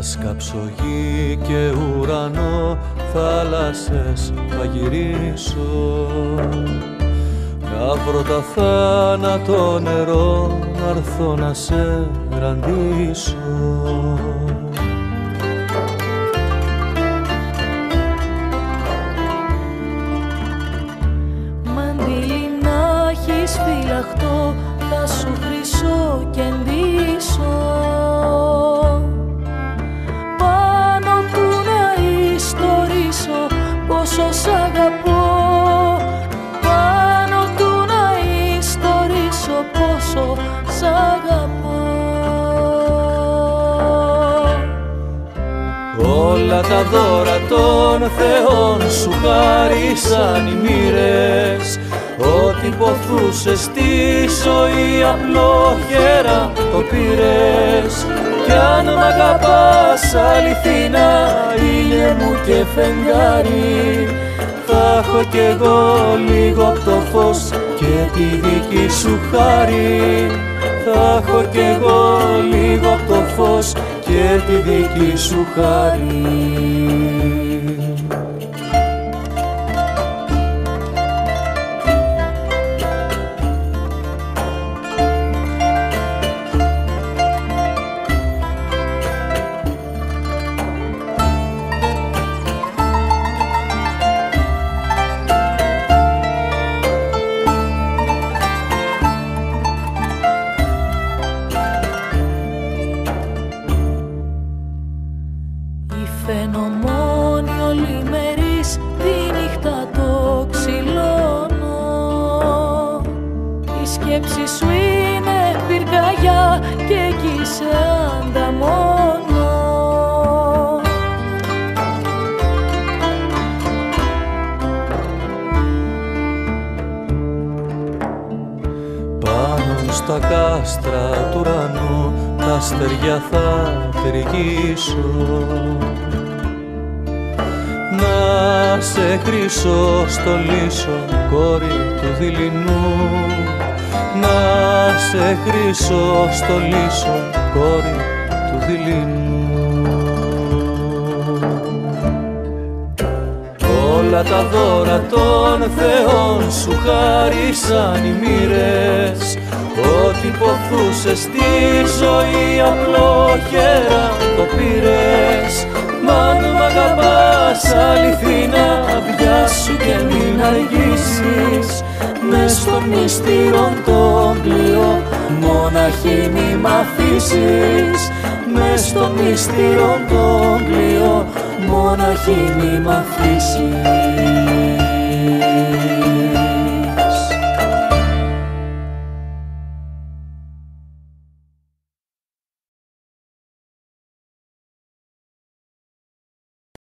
σκάψω γη και ουρανό, θάλασσες θα γυρίσω. Να βρω τα θάνατο νερό, να έρθω να σε ραντίσω. Μαντήλι να έχεις φυλαχτώ, θα σου χρυσό και ντύσω. Πάνω του να ιστορίσω πόσο σ' αγαπώ. Πάνω του να ιστορίσω πόσο σ' αγαπώ. Όλα τα δώρα των θεών σου χάρισαν οι μοίρες. Ό,τι ποθούσες στη ζωή απλόχερα το πήρες. Κι αν μ' αγαπάς αληθινά, ήλιε μου και φεγγάρι, θα έχω κι εγώ λίγο απ' το φως και τη δική σου χάρη. Θα έχω κι εγώ λίγο απ' το φως και τη δική σου χάρη. Στα κάστρα του ουρανού τα αστεριά θα τριγύσω. Να σε χρυσό στολίσω, κόρη του δειλινού. Να σε χρυσό στολίσω, κόρη του δειλινού. Όλα τα δώρα των θεών σου χάρισαν οι μοίρες. Ό,τι ποθούσες στη ζωή απλόχερα το πήρες. Μ' αν μ' αγαπάς αληθινά, βιάσου και μην αργήσεις. Μες στο μυστήριο το πλοίο, μοναχή μη μ' αφήσεις. Μες στο μυστήριο το πλοίο, μοναχή μη μ' αφήσεις.